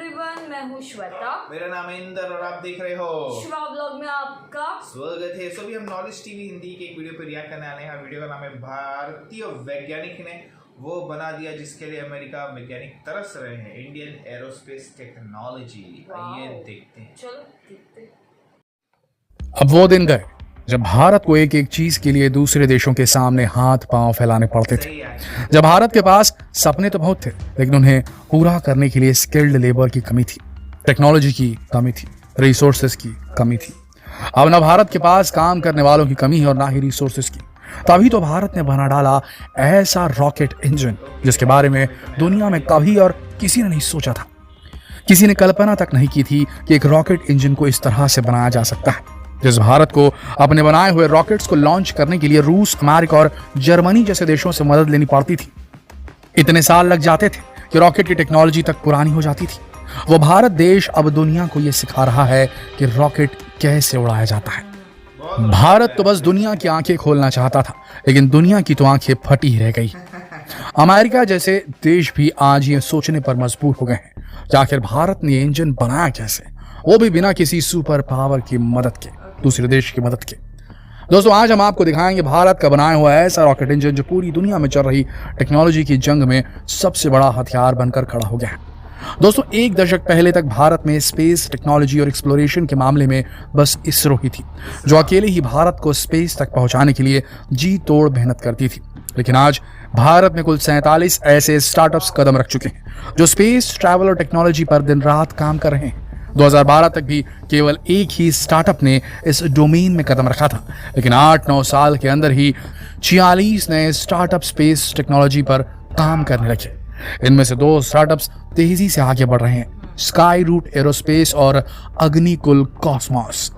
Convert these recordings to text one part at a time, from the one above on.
Everyone, मैं हूँ श्वेता। मेरा नाम है इंदर और आप देख रहे हो शिवा ब्लॉग में आपका स्वागत है। सभी हम नॉलेज टीवी हिंदी के एक वीडियो पर रिएक्ट करने आने हैं। वीडियो का नाम है भारतीय वैज्ञानिक ने वो बना दिया जिसके लिए अमेरिका वैज्ञानिक तरस रहे हैं, इंडियन एरोस्पेस टेक्नोलॉजी। आइए देखते हैं। चलो देखते हैं। अब वो दिन गए जब भारत को एक एक चीज के लिए दूसरे देशों के सामने हाथ पांव फैलाने पड़ते थे। सही है। जब भारत के पास सपने तो बहुत थे, लेकिन उन्हें पूरा करने के लिए स्किल्ड लेबर की कमी थी, टेक्नोलॉजी की कमी थी, रिसोर्सेज की कमी थी। अब ना भारत के पास काम करने वालों की कमी है और ना ही रिसोर्सेज की। तभी तो भारत ने बना डाला ऐसा रॉकेट इंजन जिसके बारे में दुनिया में कभी और किसी ने नहीं सोचा था। किसी ने कल्पना तक नहीं की थी कि एक रॉकेट इंजन को इस तरह से बनाया जा सकता है। जिस भारत को अपने बनाए हुए रॉकेट्स को लॉन्च करने के लिए रूस, अमेरिका और जर्मनी जैसे देशों से मदद लेनी पड़ती थी, इतने साल लग जाते थे कि रॉकेट की टेक्नोलॉजी तक पुरानी हो जाती थी, वो भारत देश अब दुनिया को यह सिखा रहा है कि रॉकेट कैसे उड़ाया जाता है। भारत तो बस दुनिया की आंखें खोलना चाहता था, लेकिन दुनिया की तो आंखें फटी रह गई। अमेरिका जैसे देश भी आज ये सोचने पर मजबूर हो गए हैं कि आखिर भारत ने इंजन बनाया कैसे, वो भी बिना किसी सुपर पावर की मदद के, दूसरे देश की मदद के। दोस्तों, आज हम आपको दिखाएंगे भारत का बनाया हुआ ऐसा रॉकेट इंजन जो पूरी दुनिया में चल रही टेक्नोलॉजी की जंग में सबसे बड़ा हथियार बनकर खड़ा हो गया है। दोस्तों, एक दशक पहले तक भारत में स्पेस टेक्नोलॉजी और एक्सप्लोरेशन के मामले में बस इसरो ही थी जो अकेले ही भारत को स्पेस तक पहुंचाने के लिए जी तोड़ मेहनत करती थी। लेकिन आज भारत में कुल 47 ऐसे स्टार्टअप्स कदम रख चुके हैं जो स्पेस ट्रैवल और टेक्नोलॉजी पर दिन रात काम कर रहे हैं। 2012 तक भी केवल एक ही स्टार्टअप ने इस डोमेन में कदम रखा था, लेकिन 8-9 साल के अंदर ही 46 नए स्टार्टअप स्पेस टेक्नोलॉजी पर काम करने लगे। इनमें से 2 स्टार्टअप्स तेजी से आगे बढ़ रहे हैं, स्काई रूट एरोस्पेस और अग्निकुल कॉस्मोस।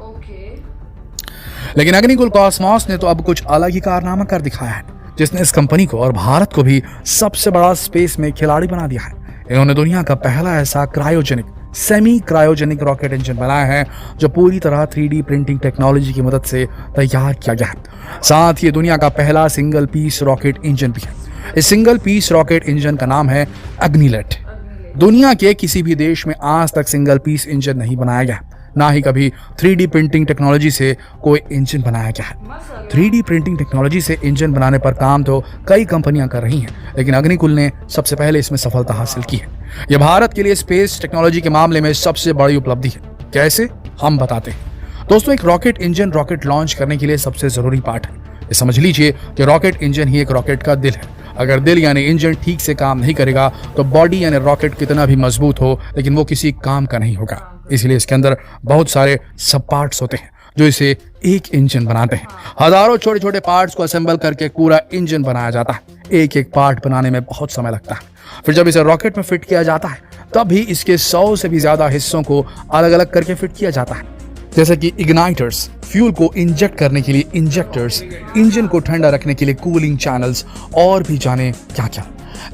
लेकिन अग्निकुल कॉस्मोस ने तो अब कुछ अलग ही कारनामा कर दिखाया है, जिसने इस कंपनी को और भारत को भी सबसे बड़ा स्पेस में खिलाड़ी बना दिया है। इन्होंने दुनिया का पहला ऐसा cryogenic, semi cryogenic rocket engine बनाया है जो पूरी तरह 3D प्रिंटिंग टेक्नोलॉजी की मदद से तैयार किया गया है। साथ ही दुनिया का पहला सिंगल पीस रॉकेट इंजन भी है। इस सिंगल पीस रॉकेट इंजन का नाम है अग्निलेट। दुनिया के किसी भी देश में आज तक सिंगल पीस इंजन नहीं बनाया गया, ना ही कभी 3D प्रिंटिंग टेक्नोलॉजी से कोई इंजन बनाया गया है। 3D प्रिंटिंग टेक्नोलॉजी से इंजन बनाने पर काम तो कई कंपनियां कर रही हैं, लेकिन अग्निकुल ने सबसे पहले इसमें सफलता हासिल की है। यह भारत के लिए स्पेस टेक्नोलॉजी के मामले में सबसे बड़ी उपलब्धि है। कैसे, हम बताते हैं। दोस्तों, एक रॉकेट इंजन रॉकेट लॉन्च करने के लिए सबसे जरूरी पार्ट है। ये समझ लीजिए कि रॉकेट इंजन ही एक रॉकेट का दिल है। अगर दिल यानी इंजन ठीक से काम नहीं करेगा तो बॉडी यानी रॉकेट कितना भी मजबूत हो, लेकिन वो किसी काम का नहीं होगा। इसलिए इसके अंदर बहुत सारे सब पार्ट्स होते हैं जो इसे एक इंजन बनाते हैं। हजारों छोटे छोटे पार्ट्स को असेंबल करके पूरा इंजन बनाया जाता है। एक एक पार्ट बनाने में बहुत समय लगता है। फिर जब इसे रॉकेट में फिट किया जाता है तब भी इसके 100 से भी ज्यादा हिस्सों को अलग अलग करके फिट किया जाता है, जैसे कि इग्नाइटर्स, फ्यूल को इंजेक्ट करने के लिए इंजेक्टर्स, इंजन को ठंडा रखने के लिए कूलिंग चैनल्स और भी जाने क्या क्या।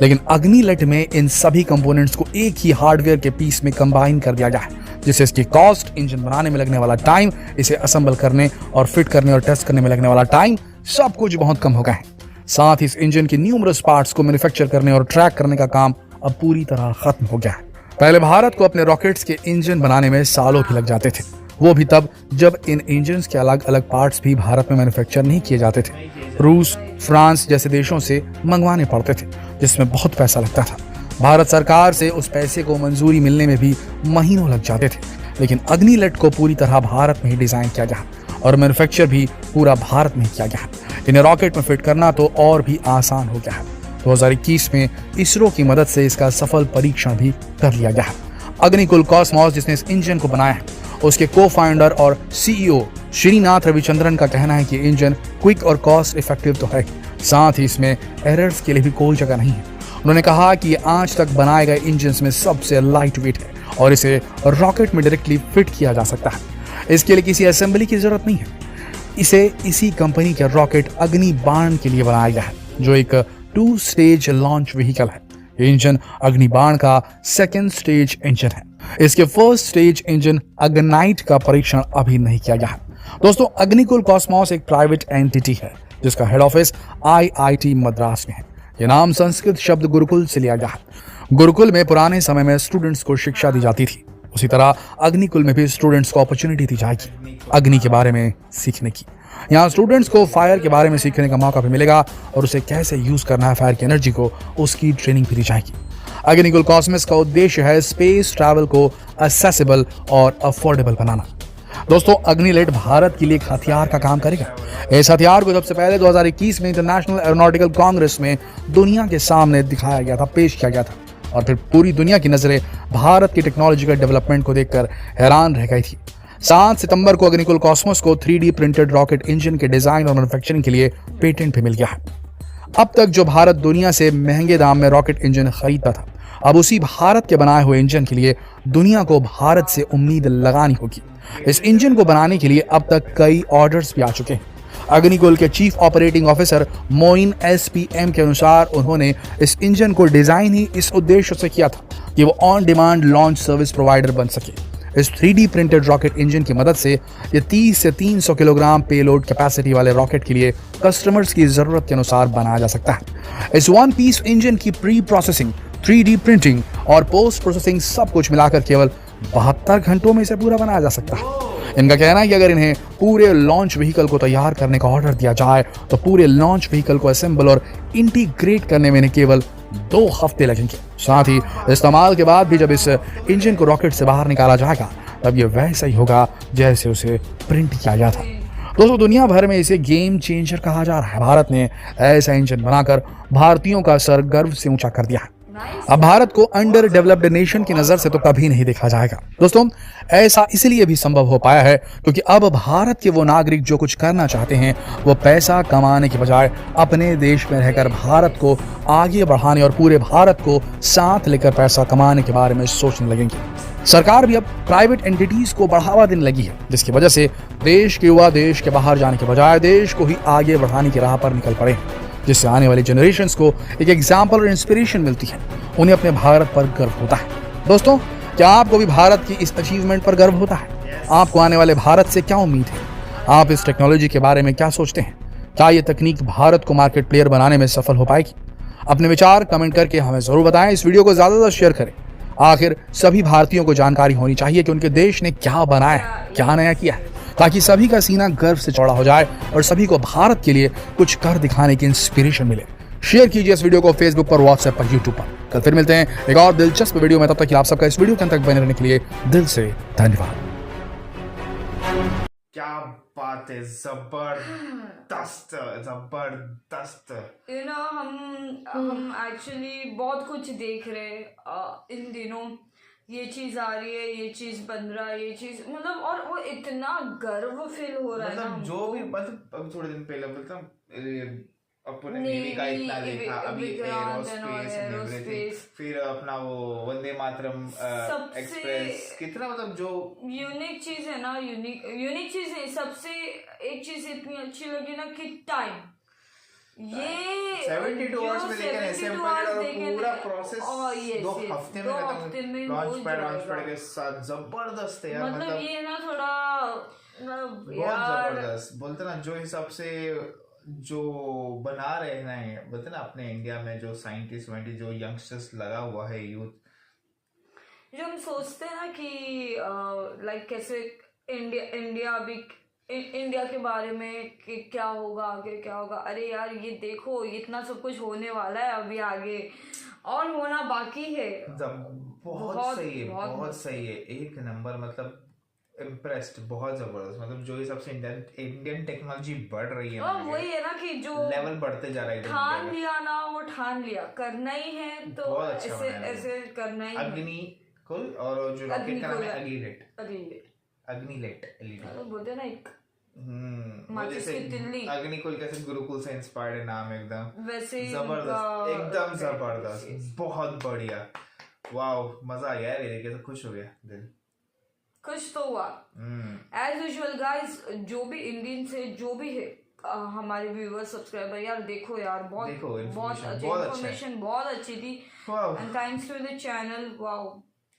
लेकिन अग्निलेट में इन सभी कंपोनेंट्स को एक ही हार्डवेयर के पीस में कंबाइन कर दिया गया है, जिससे इसकी कॉस्ट, इंजन बनाने में लगने वाला टाइम, इसे असेंबल करने और फिट करने और टेस्ट करने में लगने वाला टाइम, सब कुछ बहुत कम हो गया है। साथ ही इस इंजन के न्यूमरस पार्ट्स को मैन्युफैक्चर करने और ट्रैक करने का काम अब पूरी तरह खत्म हो गया है। पहले भारत को अपने रॉकेट्स के इंजन बनाने में सालों भी लग जाते थे, वो भी तब जब इन इंजन्स के अलग अलग पार्ट्स भी भारत में मैन्युफैक्चर नहीं किए जाते थे। रूस, फ्रांस जैसे देशों से मंगवाने पड़ते थे, जिसमें बहुत पैसा लगता था। भारत सरकार से उस पैसे को मंजूरी मिलने में भी महीनों लग जाते थे। लेकिन अग्निलेट को पूरी तरह भारत में ही डिजाइन किया गया और मैन्युफैक्चर भी पूरा भारत में ही किया गया। इन्हें रॉकेट में फिट करना तो और भी आसान हो गया है। 2021 में इसरो की मदद से इसका सफल परीक्षण भी कर लिया गया है। अग्निकुल कॉस्मोस, जिसने इस इंजन को बनाया है, उसके को फाउंडर और CEO श्रीनाथ रविचंद्रन का कहना है कि इंजन क्विक और कॉस्ट इफेक्टिव तो है, साथ ही इसमें एरर्स के लिए भी कोई जगह नहीं है। उन्होंने कहा कि ये आज तक बनाए गए इंजन्स में सबसे लाइट वेट है और इसे रॉकेट में डायरेक्टली फिट किया जा सकता है। इसके लिए किसी असेंबली की जरूरत नहीं है। इसे इसी कंपनी के रॉकेट अग्नि बाण के लिए बनाया गया है, जो एक 2 स्टेज लॉन्च व्हीकल है। ये इंजन अग्नि बाण का 2nd स्टेज इंजन है। इसके 1st स्टेज इंजन अग्नाइट का परीक्षण अभी नहीं किया गया है। दोस्तों, अग्निकुल कॉस्मोस एक प्राइवेट एंटिटी है जिसका हेड ऑफिस IIT मद्रास में है। यह नाम संस्कृत शब्द गुरुकुल से लिया गया है। गुरुकुल में पुराने समय में स्टूडेंट्स को शिक्षा दी जाती थी, उसी तरह अग्निकुल में भी स्टूडेंट्स को अपॉर्चुनिटी दी जाएगी अग्नि के बारे में सीखने की। यहाँ स्टूडेंट्स को फायर के बारे में सीखने का मौका भी मिलेगा और उसे कैसे यूज करना है फायर की एनर्जी को, उसकी ट्रेनिंग भी दी जाएगी। अग्निकुल कॉस्मिक्स का उद्देश्य है स्पेस ट्रैवल को एक्सेसिबल और अफोर्डेबल बनाना। दोस्तों, अग्निलेट भारत के लिए एक हथियार का काम करेगा। इस हथियार को सबसे पहले 2021 में इंटरनेशनल एरोनॉटिकल कांग्रेस में दुनिया के सामने दिखाया गया था, पेश किया गया था, और फिर पूरी दुनिया की नजरें भारत की टेक्नोलॉजिकल डेवलपमेंट को देखकर हैरान रह गई थी। 7 सितंबर को अग्निकुल कॉस्मोस को 3D प्रिंटेड रॉकेट इंजन के डिजाइन और मैन्युफैक्चरिंग के लिए पेटेंट भी मिल गया है। अब तक जो भारत दुनिया से महंगे दाम में रॉकेट इंजन खरीदता था, अब उसी भारत के बनाए हुए इंजन के लिए दुनिया को भारत से उम्मीद लगानी होगी। इस इंजन को बनाने के लिए अब तक कई ऑर्डर्स भी आ चुके हैं। अग्निकुल के chief operating officer Moin SPM के अनुसार उन्होंने इस इंजन को डिजाइन ही इस उद्देश्य से किया था कि वो on demand launch service provider बन सके। इस 3D प्रिंटेड रॉकेट इंजन की मदद से ये 30 से 300 किलोग्राम पेलोड कैपेसिटी वाले रॉकेट के लिए कस्टमर्स की जरूरत के अनुसार बनाया जा सकता है। इस वन पीस इंजन की प्री प्रोसेसिंग, 3D प्रिंटिंग और पोस्ट प्रोसेसिंग सब कुछ मिलाकर केवल 72 घंटों में इसे पूरा बनाया जा सकता है। इनका कहना है कि अगर इन्हें पूरे लॉन्च व्हीकल को तैयार करने का ऑर्डर दिया जाए तो पूरे लॉन्च व्हीकल को असेंबल और इंटीग्रेट करने में इन्हें केवल 2 हफ्ते लगेंगे। साथ ही इस्तेमाल के बाद भी जब इस इंजन को रॉकेट से बाहर निकाला जाएगा तब ये वैसा ही होगा जैसे उसे प्रिंट किया गया था। दोस्तों, दुनिया भर में इसे गेम चेंजर कहा जा रहा है। भारत ने ऐसा इंजन बनाकर भारतीयों का सर गर्व से ऊंचा कर दिया है। अब भारत को अंडर डेवलप्ड नेशन की नजर से तो कभी नहीं देखा जाएगा। दोस्तों, ऐसा इसलिए भी संभव हो पाया है क्योंकि अब भारत के वो नागरिक जो कुछ करना चाहते हैं वो पैसा कमाने के बजाय अपने देश में रहकर भारत को आगे बढ़ाने और पूरे भारत को साथ लेकर पैसा कमाने के बारे में सोचने लगेंगे। सरकार भी अब प्राइवेट एंटिटीज को बढ़ावा देने लगी है, जिसकी वजह से देश के युवा देश के बाहर जाने के बजाय देश को ही आगे बढ़ाने की राह पर निकल पड़े हैं, जिससे आने वाली जनरेशंस को एक एग्जाम्पल और इंस्पिरेशन मिलती है। उन्हें अपने भारत पर गर्व होता है। दोस्तों, क्या आपको भी भारत की इस अचीवमेंट पर गर्व होता है? आपको आने वाले भारत से क्या उम्मीद है? आप इस टेक्नोलॉजी के बारे में क्या सोचते हैं? क्या ये तकनीक भारत को मार्केट प्लेयर बनाने में सफल हो पाएगी? अपने विचार कमेंट करके हमें जरूर बताएं। इस वीडियो को ज्यादा से ज्यादा शेयर करें। आखिर सभी भारतीयों को जानकारी होनी चाहिए कि उनके देश ने क्या बनाया है, क्या नया किया है, ताकि सभी का सीना गर्व से चौड़ा हो जाए और सभी को भारत के लिए कुछ कर दिखाने की इंस्पिरेशन मिले। शेयर कीजिए इस वीडियो को फेसबुक पर, व्हाट्सएप पर, यूट्यूब पर। कल फिर मिलते हैं एक और दिलचस्प वीडियो में। तब तक आप सबका इस वीडियो के अंत तक बने रहने के लिए दिल से धन्यवाद। क्या बात है, जबरदस्त जबरदस्त। हम एक्चुअली बहुत कुछ देख रहे हैं इन दिनों। ये चीज आ रही है, ये चीज बन रहा है, ये चीज मतलब, और वो इतना गर्व फील हो रहा है ना मतलब जो भी, मतलब अभी थोड़े दिन पहले मतलब अपने नेवी का इतना देखा, अभी एरोस्पेस, फिर अपना वो वंदे मातरम एक्सप्रेस, कितना मतलब जो यूनिक चीज है ना, यूनिक चीज है। सबसे एक चीज इतनी अच्छी लगी ना कि टाइम, ये 72 आवर्स में लेकिन असेंबल और पूरा प्रोसेस 2 हफ्ते में खत्म, लॉन्च पैड के साथ जबरदस्त है यार। मतलब ये ना थोड़ा बहुत जबरदस्त बोलते ना, जो हिसाब से जो बना रहे हैं बोलते ना अपने इंडिया में, जो साइंटिस्ट वाइंटिस्ट, जो यंगस्टर्स लगा हुआ है, यूथ, जो हम सोचते हैं ना कि लाइक कैसे इंडिया अभी इंडिया के बारे में कि क्या होगा आगे, क्या होगा। अरे यार, ये देखो इतना सब कुछ होने वाला है अभी आगे, और होना बाकी है। बहुत सही है, बहुत सही है, एक नंबर। मतलब इम्प्रेस्ड, बहुत जबरदस्त। मतलब जो हिसाब से इंडियन टेक्नोलॉजी बढ़ रही है, वही है ना कि जो लेवल बढ़ते जा रहा है, ठान लिया ना, वो ठान लिया, करना ही है तो अच्छा ऐसे करना ही। अग्नि कुल, और जो रॉकेट का नाम है अग्निलेट बोलते ना, एक अग्निकुल कैसे गुरुकुल से इंस्पायर्ड नाम, एकदम वैसे जबरदस्त, एकदम जबरदस्त, बहुत बढ़िया। वाओ, मजा आया यार, ये देख के तो खुश हो गया दिल। खुश तो हुआ एज यूजुअल गाइस। जो भी इंडियन से जो भी है हमारे व्यूअर्स, सब्सक्राइबर, यार देखो यार, बहुत अच्छी इन्फॉर्मेशन, बहुत अच्छी थी। And thanks to the channel, wow,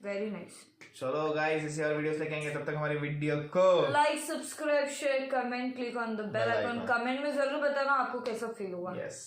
very nice. चलो गाइस, इसी और वीडियोस लेके आएंगे, तब तक हमारे वीडियो को like, subscribe, share, comment, click on the bell icon. Comment में जरूर बताना आपको कैसा फील हुआ। यस।